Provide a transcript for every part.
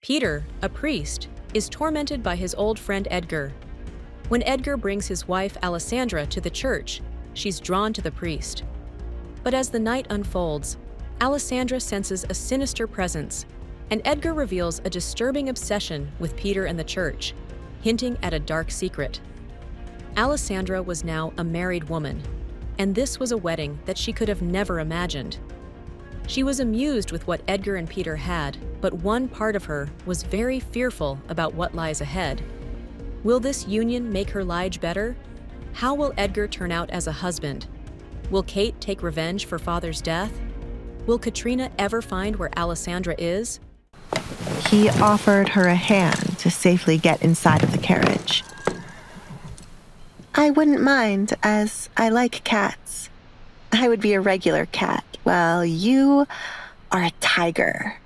Peter, a priest, is tormented by his old friend Edgar. When Edgar brings his wife Alessandra to the church, she's drawn to the priest. But as the night unfolds, Alessandra senses a sinister presence, and Edgar reveals a disturbing obsession with Peter and the church, hinting at a dark secret. Alessandra was now a married woman, and this was a wedding that she could have never imagined. She was amused with what Edgar and Peter had, but one part of her was very fearful about what lies ahead. Will this union make her life better? How will Edgar turn out as a husband? Will Kate take revenge for father's death? Will Katrina ever find where Alessandra is? He offered her a hand to safely get inside of the carriage. I wouldn't mind, as I like cats. I would be a regular cat, while you are a tiger.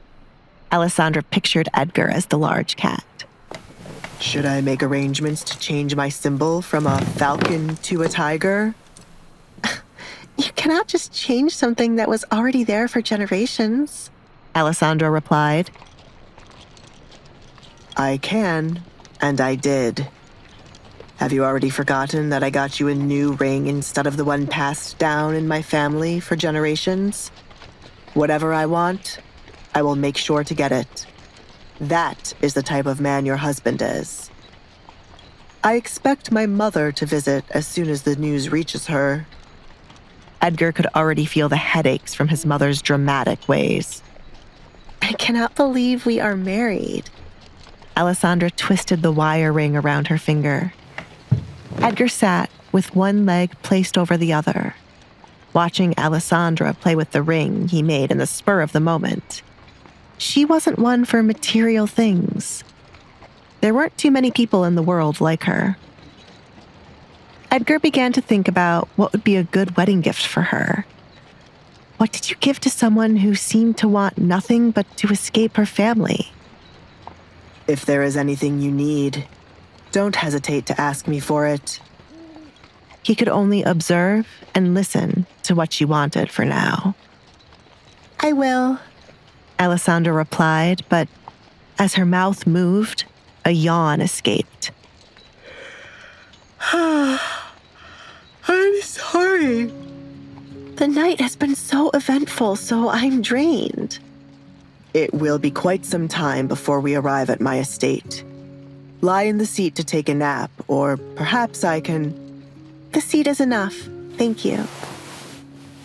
Alessandra pictured Edgar as the large cat. Should I make arrangements to change my symbol from a falcon to a tiger? You cannot just change something that was already there for generations, Alessandra replied. I can, and I did. Have you already forgotten that I got you a new ring instead of the one passed down in my family for generations? Whatever I want, I will make sure to get it. That is the type of man your husband is. I expect my mother to visit as soon as the news reaches her. Edgar could already feel the headaches from his mother's dramatic ways. I cannot believe we are married. Alessandra twisted the wire ring around her finger. Edgar sat with one leg placed over the other, watching Alessandra play with the ring he made in the spur of the moment. She wasn't one for material things. There weren't too many people in the world like her. Edgar began to think about what would be a good wedding gift for her. What did you give to someone who seemed to want nothing but to escape her family? If there is anything you need, don't hesitate to ask me for it. He could only observe and listen to what she wanted for now. I will, Alessandra replied, but as her mouth moved, a yawn escaped. I'm sorry. The night has been so eventful, so I'm drained. It will be quite some time before we arrive at my estate. Lie in the seat to take a nap, or perhaps I can... The seat is enough, thank you.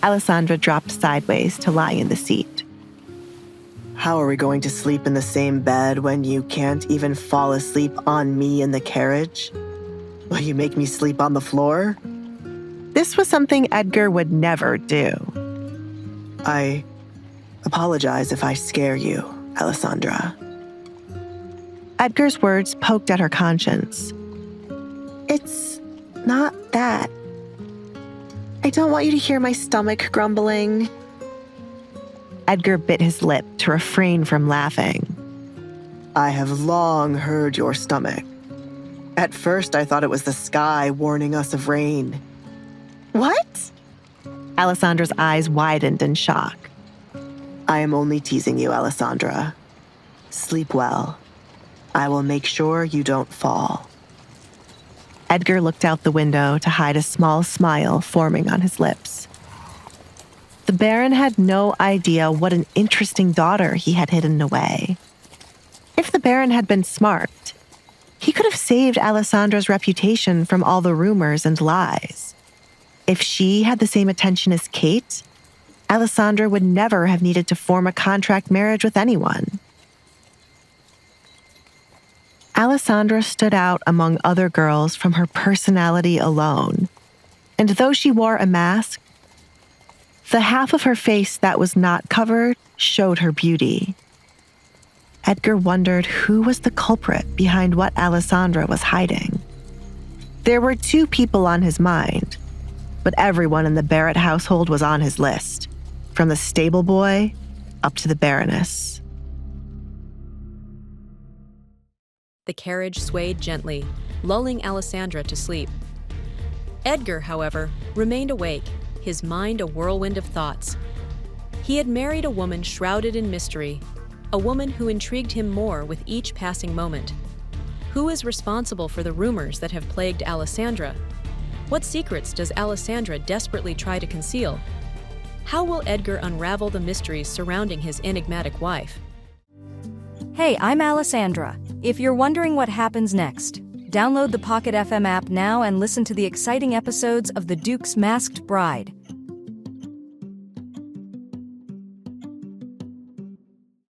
Alessandra dropped sideways to lie in the seat. How are we going to sleep in the same bed when you can't even fall asleep on me in the carriage? Will you make me sleep on the floor? This was something Edgar would never do. I apologize if I scare you, Alessandra. Edgar's words poked at her conscience. It's not that. I don't want you to hear my stomach grumbling. Edgar bit his lip to refrain from laughing. I have long heard your stomach. At first, I thought it was the sky warning us of rain. What? Alessandra's eyes widened in shock. I am only teasing you, Alessandra. Sleep well. I will make sure you don't fall. Edgar looked out the window to hide a small smile forming on his lips. The Baron had no idea what an interesting daughter he had hidden away. If the Baron had been smart, he could have saved Alessandra's reputation from all the rumors and lies. If she had the same attention as Kate, Alessandra would never have needed to form a contract marriage with anyone. Alessandra stood out among other girls from her personality alone, and though she wore a mask, the half of her face that was not covered showed her beauty. Edgar wondered who was the culprit behind what Alessandra was hiding. There were two people on his mind, but everyone in the Barrett household was on his list, from the stable boy up to the Baroness. The carriage swayed gently, lulling Alessandra to sleep. Edgar, however, remained awake, his mind a whirlwind of thoughts. He had married a woman shrouded in mystery, a woman who intrigued him more with each passing moment. Who is responsible for the rumors that have plagued Alessandra? What secrets does Alessandra desperately try to conceal? How will Edgar unravel the mysteries surrounding his enigmatic wife? Hey, I'm Alessandra. If you're wondering what happens next, download the Pocket FM app now and listen to the exciting episodes of The Duke's Masked Bride.